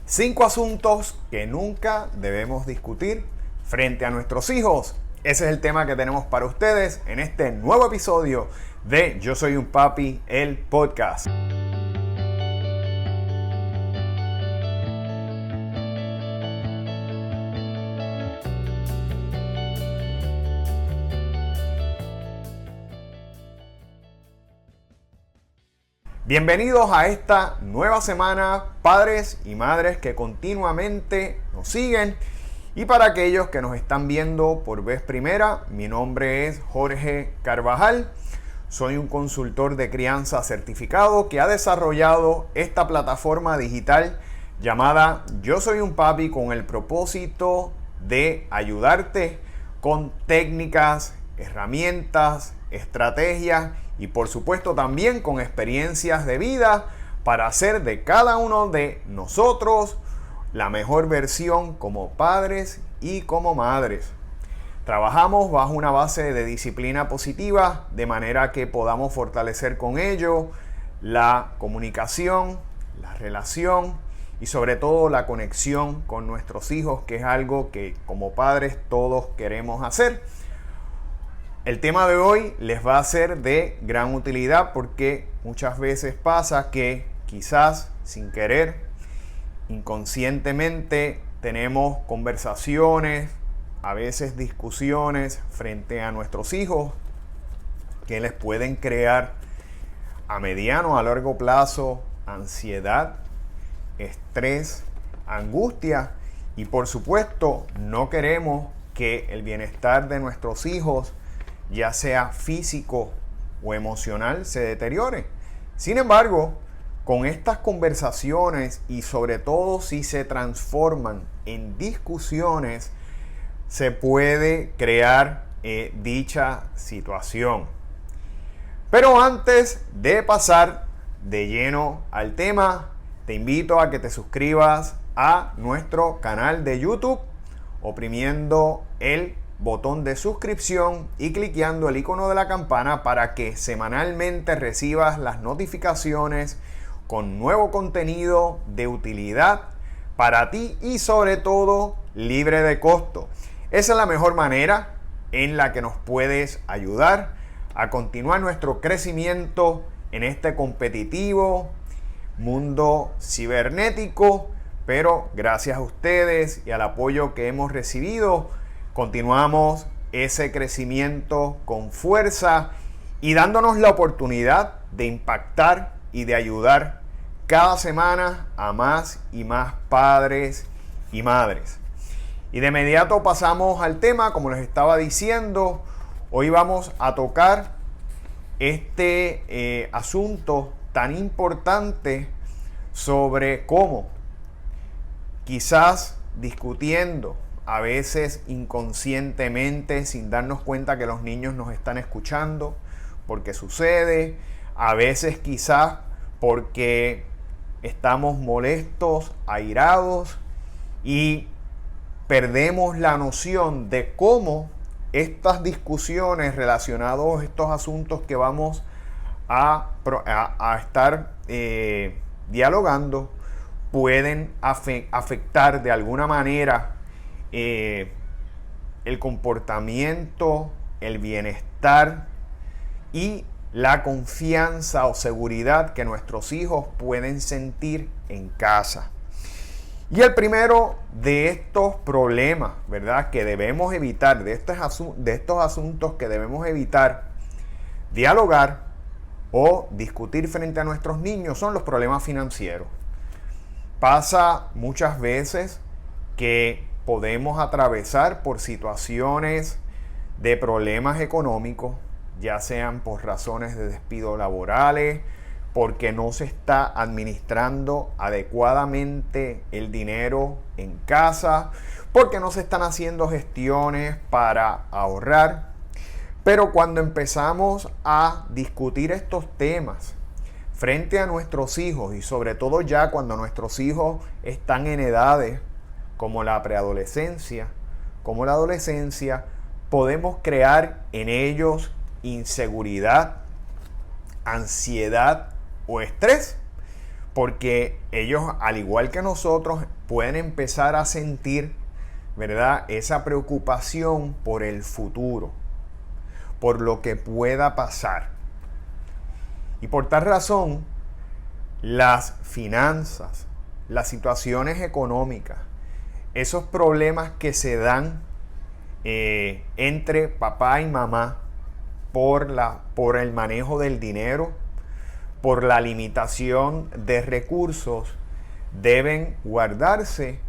5 asuntos que nunca debemos discutir frente a nuestros hijos. Ese es el tema que tenemos para ustedes en este nuevo episodio de Yo Soy un Papi, el podcast. Bienvenidos a esta nueva semana, padres y madres que continuamente nos siguen. Y para aquellos que nos están viendo por vez primera, mi nombre es Jorge Carvajal. Soy un consultor de crianza certificado que ha desarrollado esta plataforma digital llamada Yo Soy un Papi con el propósito de ayudarte con técnicas, herramientas, estrategias y por supuesto también con experiencias de vida para hacer de cada uno de nosotros la mejor versión como padres y como madres. Trabajamos bajo una base de disciplina positiva de manera que podamos fortalecer con ello la comunicación, la relación y sobre todo la conexión con nuestros hijos, que es algo que como padres todos queremos hacer. El tema de hoy les va a ser de gran utilidad porque muchas veces pasa que quizás sin querer, inconscientemente tenemos conversaciones, a veces discusiones frente a nuestros hijos que les pueden crear a mediano o a largo plazo ansiedad, estrés, angustia y por supuesto no queremos que el bienestar de nuestros hijos, ya sea físico o emocional, se deteriore. Sin embargo, con estas conversaciones y sobre todo si se transforman en discusiones, se puede crear dicha situación. Pero antes de pasar de lleno al tema, te invito a que te suscribas a nuestro canal de YouTube oprimiendo el botón de suscripción y cliqueando el icono de la campana para que semanalmente recibas las notificaciones con nuevo contenido de utilidad para ti y sobre todo libre de costo. Esa es la mejor manera en la que nos puedes ayudar a continuar nuestro crecimiento en este competitivo mundo cibernético, pero gracias a ustedes y al apoyo que hemos recibido, continuamos ese crecimiento con fuerza y dándonos la oportunidad de impactar y de ayudar cada semana a más y más padres y madres. Y de inmediato pasamos al tema, como les estaba diciendo, hoy vamos a tocar este asunto tan importante sobre cómo quizás discutiendo, a veces inconscientemente, sin darnos cuenta que los niños nos están escuchando, porque sucede, a veces quizás porque estamos molestos, airados y perdemos la noción de cómo estas discusiones relacionadas a estos asuntos que vamos a estar dialogando pueden afectar de alguna manera el comportamiento, el bienestar y la confianza o seguridad que nuestros hijos pueden sentir en casa. Y el primero de estos problemas, ¿verdad?, que debemos evitar, de estos asuntos que debemos evitar dialogar o discutir frente a nuestros niños son los problemas financieros. Pasa muchas veces que podemos atravesar por situaciones de problemas económicos, ya sean por razones de despido laborales, porque no se está administrando adecuadamente el dinero en casa, porque no se están haciendo gestiones para ahorrar. Pero cuando empezamos a discutir estos temas frente a nuestros hijos y sobre todo ya cuando nuestros hijos están en edades como la preadolescencia, como la adolescencia, podemos crear en ellos inseguridad, ansiedad o estrés, porque ellos, al igual que nosotros, pueden empezar a sentir, ¿verdad?, esa preocupación por el futuro, por lo que pueda pasar. Y por tal razón, las finanzas, las situaciones económicas, esos problemas que se dan entre papá y mamá por el manejo del dinero, por la limitación de recursos, deben guardarse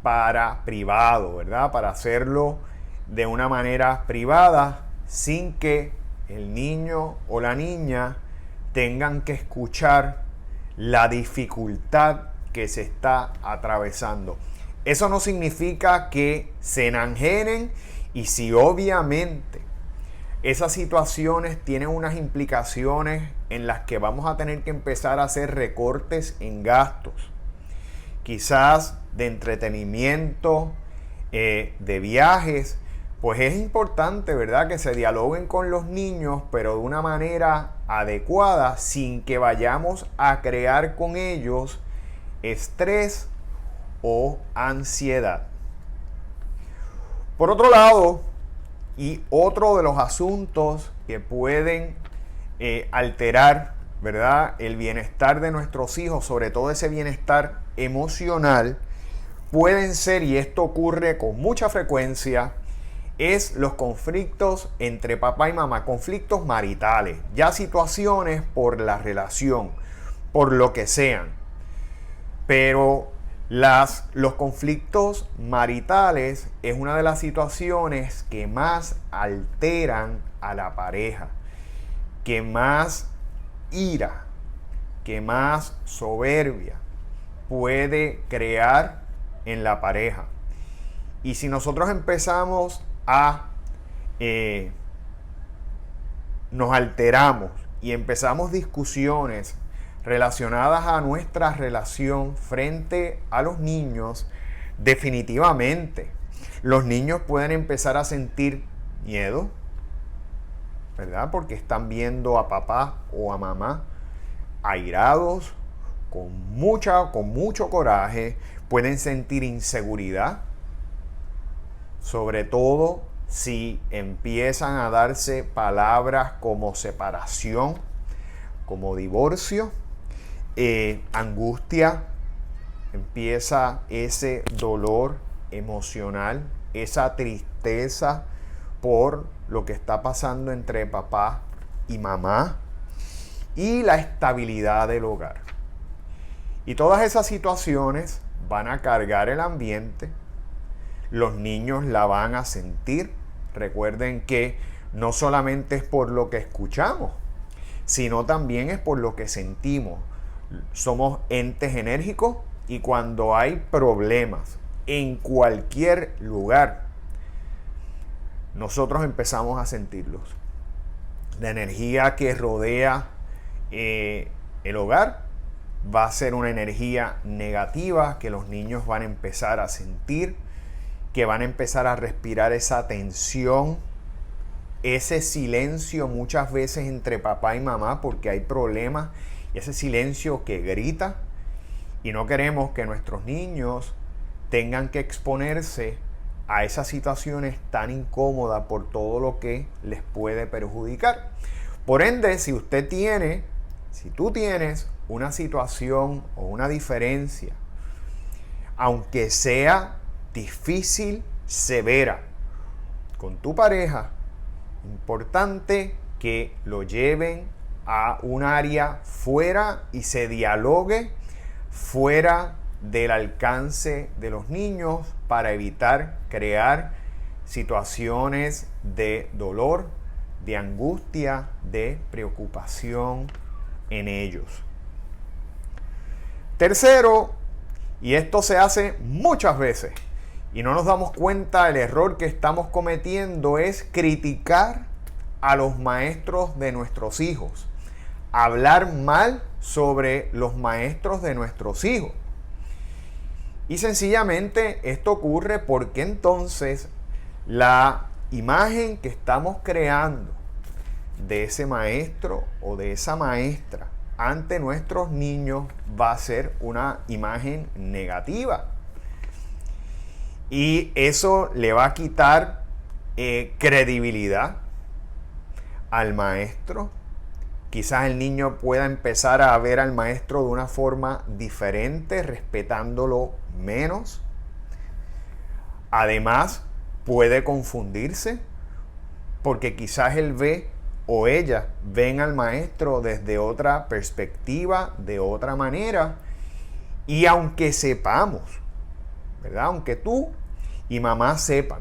para privado, ¿verdad? Para hacerlo de una manera privada sin que el niño o la niña tengan que escuchar la dificultad que se está atravesando. Eso no significa que se enajenen, y si obviamente esas situaciones tienen unas implicaciones en las que vamos a tener que empezar a hacer recortes en gastos, quizás de entretenimiento, de viajes, pues es importante, ¿verdad?, que se dialoguen con los niños, pero de una manera adecuada, sin que vayamos a crear con ellos estrés o ansiedad. Por otro lado, y otro de los asuntos que pueden alterar, ¿verdad?, el bienestar de nuestros hijos, sobre todo ese bienestar emocional, pueden ser, y esto ocurre con mucha frecuencia, es los conflictos entre papá y mamá, conflictos maritales, ya situaciones por la relación, por lo que sean. Pero los conflictos maritales es una de las situaciones que más alteran a la pareja, que más ira, que más soberbia puede crear en la pareja. Y si nosotros empezamos nos alteramos y empezamos discusiones relacionadas a nuestra relación frente a los niños, definitivamente los niños pueden empezar a sentir miedo, ¿verdad? Porque están viendo a papá o a mamá airados, con mucho coraje, pueden sentir inseguridad, sobre todo si empiezan a darse palabras como separación, como divorcio, angustia, empieza ese dolor emocional, esa tristeza por lo que está pasando entre papá y mamá, y la estabilidad del hogar. Y todas esas situaciones van a cargar el ambiente, los niños la van a sentir. Recuerden que no solamente es por lo que escuchamos, sino también es por lo que sentimos. Somos entes enérgicos y cuando hay problemas en cualquier lugar, nosotros empezamos a sentirlos. La energía que rodea el hogar va a ser una energía negativa que los niños van a empezar a sentir, que van a empezar a respirar esa tensión, ese silencio muchas veces entre papá y mamá porque hay problemas, y ese silencio que grita, y no queremos que nuestros niños tengan que exponerse a esas situaciones tan incómodas por todo lo que les puede perjudicar. Por ende, si tú tienes una situación o una diferencia, aunque sea difícil, severa, con tu pareja, importante que lo lleven a un área fuera y se dialogue fuera del alcance de los niños para evitar crear situaciones de dolor, de angustia, de preocupación en ellos. Tercero, y esto se hace muchas veces y no nos damos cuenta, el error que estamos cometiendo es criticar a los maestros de nuestros hijos, hablar mal sobre los maestros de nuestros hijos. Y sencillamente esto ocurre porque entonces la imagen que estamos creando de ese maestro o de esa maestra ante nuestros niños va a ser una imagen negativa. Y eso le va a quitar credibilidad al maestro. Quizás el niño pueda empezar a ver al maestro de una forma diferente, respetándolo menos. Además, puede confundirse porque quizás él ve o ella ven al maestro desde otra perspectiva, de otra manera. Y aunque sepamos, ¿verdad? Aunque tú y mamá sepan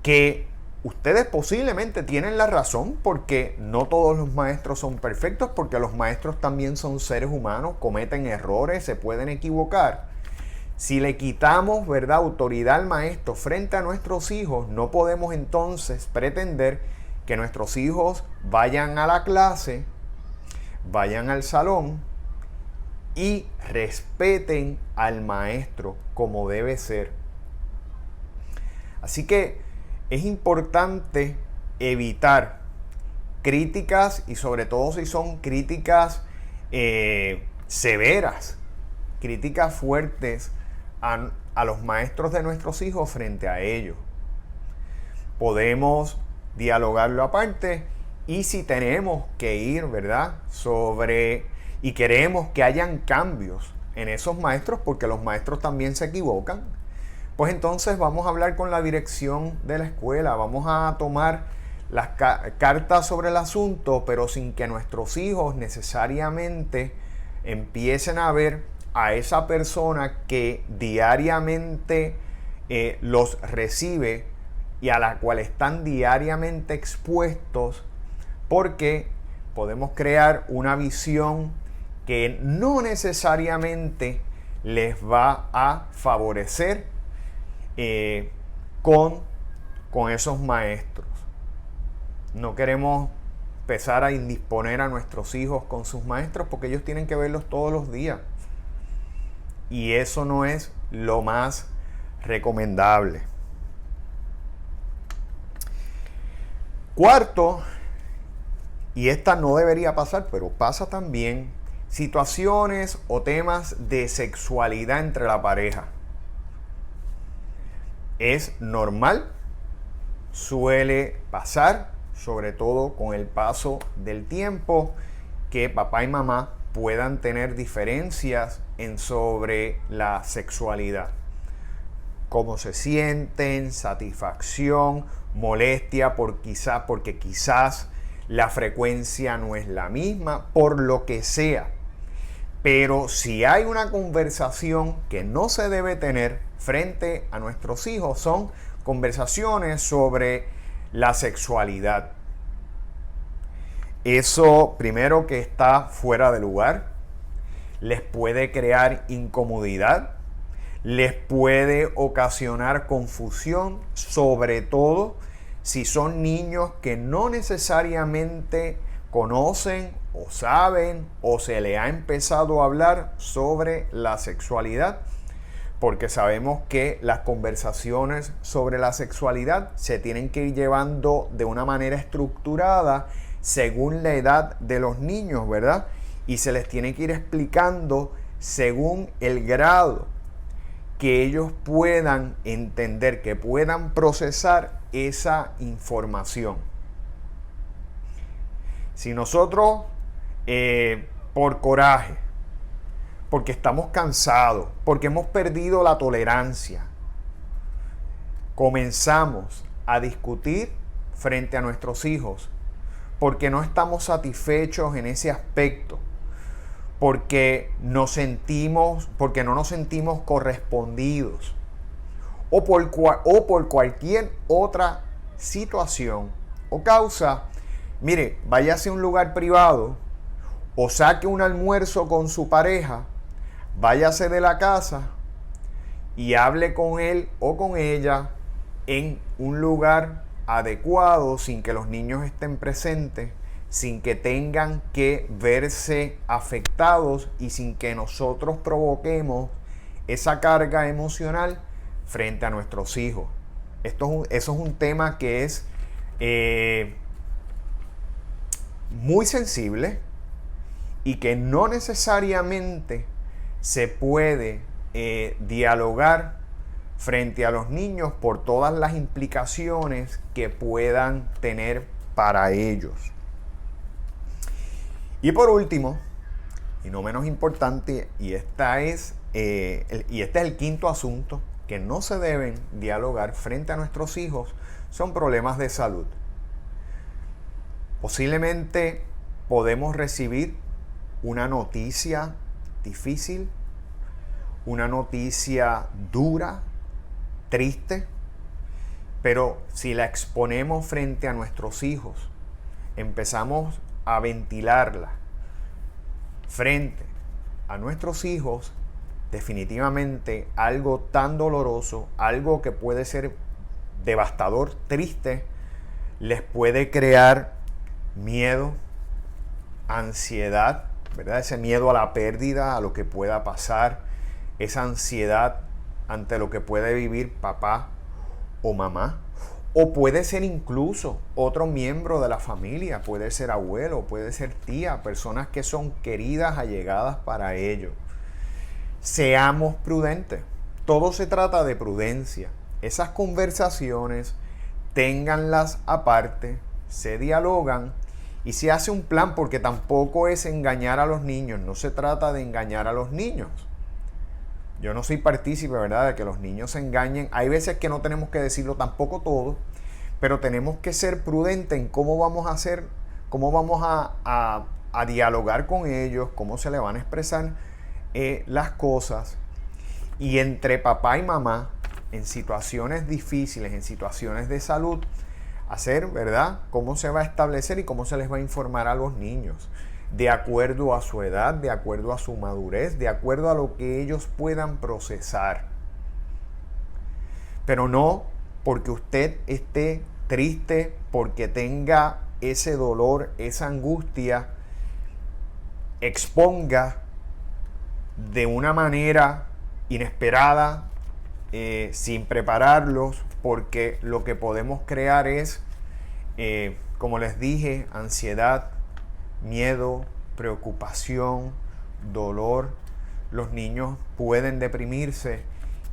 que ustedes posiblemente tienen la razón, porque no todos los maestros son perfectos, porque los maestros también son seres humanos, cometen errores, se pueden equivocar. Si le quitamos, ¿verdad?, autoridad al maestro frente a nuestros hijos, no podemos entonces pretender que nuestros hijos vayan a la clase, vayan al salón y respeten al maestro como debe ser. Así que es importante evitar críticas, y sobre todo si son críticas severas, críticas fuertes a los maestros de nuestros hijos frente a ellos. Podemos dialogarlo aparte, y si tenemos que ir, ¿verdad?, y queremos que hayan cambios en esos maestros, porque los maestros también se equivocan, pues entonces vamos a hablar con la dirección de la escuela, vamos a tomar las cartas sobre el asunto, pero sin que nuestros hijos necesariamente empiecen a ver a esa persona que diariamente los recibe y a la cual están diariamente expuestos, porque podemos crear una visión que no necesariamente les va a favorecer con esos maestros. No queremos empezar a indisponer a nuestros hijos con sus maestros, porque ellos tienen que verlos todos los días. Y eso no es lo más recomendable. Cuarto, y esta no debería pasar, pero pasa también, situaciones o temas de sexualidad entre la pareja. Es normal, suele pasar, sobre todo con el paso del tiempo, que papá y mamá puedan tener diferencias sobre la sexualidad. Cómo se sienten, satisfacción, molestia porque quizás la frecuencia no es la misma, por lo que sea. Pero si hay una conversación que no se debe tener frente a nuestros hijos, son conversaciones sobre la sexualidad. Eso, primero, que está fuera de lugar, les puede crear incomodidad, les puede ocasionar confusión, sobre todo si son niños que no necesariamente conocen o saben o se le ha empezado a hablar sobre la sexualidad, porque sabemos que las conversaciones sobre la sexualidad se tienen que ir llevando de una manera estructurada según la edad de los niños, ¿verdad? Y se les tiene que ir explicando según el grado que ellos puedan entender, que puedan procesar esa información. Si nosotros, por coraje, porque estamos cansados, porque hemos perdido la tolerancia, comenzamos a discutir frente a nuestros hijos, porque no estamos satisfechos en ese aspecto, porque no nos sentimos correspondidos, o por cualquier otra situación o causa, mire, váyase a un lugar privado o saque un almuerzo con su pareja, váyase de la casa y hable con él o con ella en un lugar adecuado, sin que los niños estén presentes, sin que tengan que verse afectados y sin que nosotros provoquemos esa carga emocional frente a nuestros hijos. Eso es un tema que es muy sensible y que no necesariamente se puede dialogar frente a los niños por todas las implicaciones que puedan tener para ellos. Y por último, y no menos importante, y este es el quinto asunto que no se deben dialogar frente a nuestros hijos, son problemas de salud. Posiblemente podemos recibir una noticia difícil, una noticia dura, triste, pero si la exponemos frente a nuestros hijos, empezamos a ventilarla frente a nuestros hijos, definitivamente algo tan doloroso, algo que puede ser devastador, triste, les puede crear miedo, ansiedad, ¿verdad? Ese miedo a la pérdida, a lo que pueda pasar, esa ansiedad ante lo que puede vivir papá o mamá, o puede ser incluso otro miembro de la familia, puede ser abuelo, puede ser tía, personas que son queridas, allegadas para ellos. Seamos prudentes. Todo se trata de prudencia. Esas conversaciones, ténganlas aparte, se dialogan y se hace un plan, porque tampoco es engañar a los niños. No se trata de engañar a los niños. Yo no soy partícipe, ¿verdad?, de que los niños se engañen. Hay veces que no tenemos que decirlo tampoco todo, pero tenemos que ser prudentes en cómo vamos a hacer, cómo vamos a dialogar con ellos, cómo se le van a expresar las cosas. Y entre papá y mamá, en situaciones difíciles, en situaciones de salud, hacer, ¿verdad?, cómo se va a establecer y cómo se les va a informar a los niños, de acuerdo a su edad, de acuerdo a su madurez, de acuerdo a lo que ellos puedan procesar. Pero no porque usted esté triste, porque tenga ese dolor, esa angustia, exponga de una manera inesperada, sin prepararlos, porque lo que podemos crear es, como les dije, ansiedad, miedo, preocupación, dolor. Los niños pueden deprimirse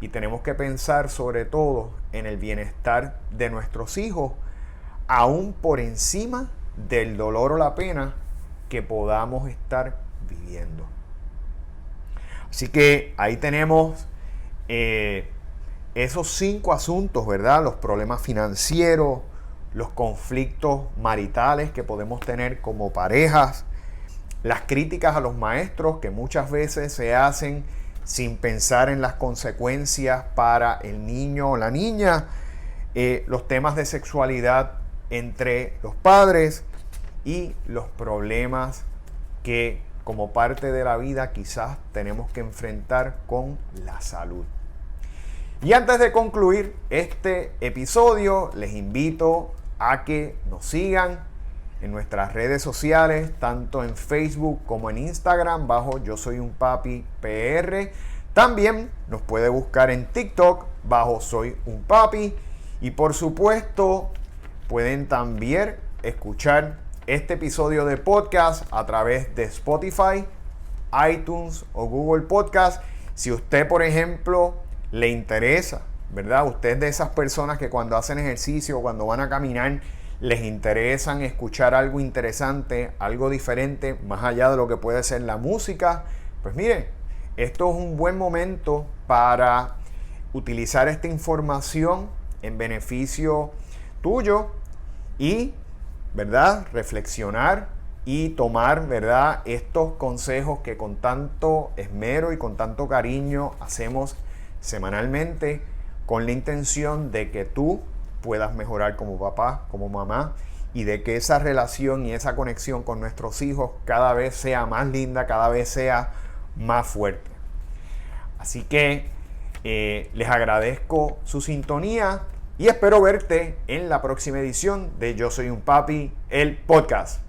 y tenemos que pensar sobre todo en el bienestar de nuestros hijos, aún por encima del dolor o la pena que podamos estar viviendo. Así que ahí tenemos esos 5 asuntos, ¿verdad? Los problemas financieros, los conflictos maritales que podemos tener como parejas, las críticas a los maestros que muchas veces se hacen sin pensar en las consecuencias para el niño o la niña, los temas de sexualidad entre los padres y los problemas que como parte de la vida quizás tenemos que enfrentar con la salud. Y antes de concluir este episodio, les invito a que nos sigan en nuestras redes sociales, tanto en Facebook como en Instagram, bajo Yo Soy Un Papi PR. También nos puede buscar en TikTok, bajo Soy Un Papi. Y por supuesto, pueden también escuchar este episodio de podcast a través de Spotify, iTunes o Google Podcast. Si usted, por ejemplo, le interesa, ¿verdad? Usted es de esas personas que cuando hacen ejercicio o cuando van a caminar les interesan escuchar algo interesante, algo diferente, más allá de lo que puede ser la música, pues mire, esto es un buen momento para utilizar esta información en beneficio tuyo y, ¿verdad?, reflexionar y tomar, ¿verdad?, estos consejos que con tanto esmero y con tanto cariño hacemos semanalmente, con la intención de que tú puedas mejorar como papá, como mamá, y de que esa relación y esa conexión con nuestros hijos cada vez sea más linda, cada vez sea más fuerte. Así que les agradezco su sintonía y espero verte en la próxima edición de Yo Soy Un Papi, el podcast.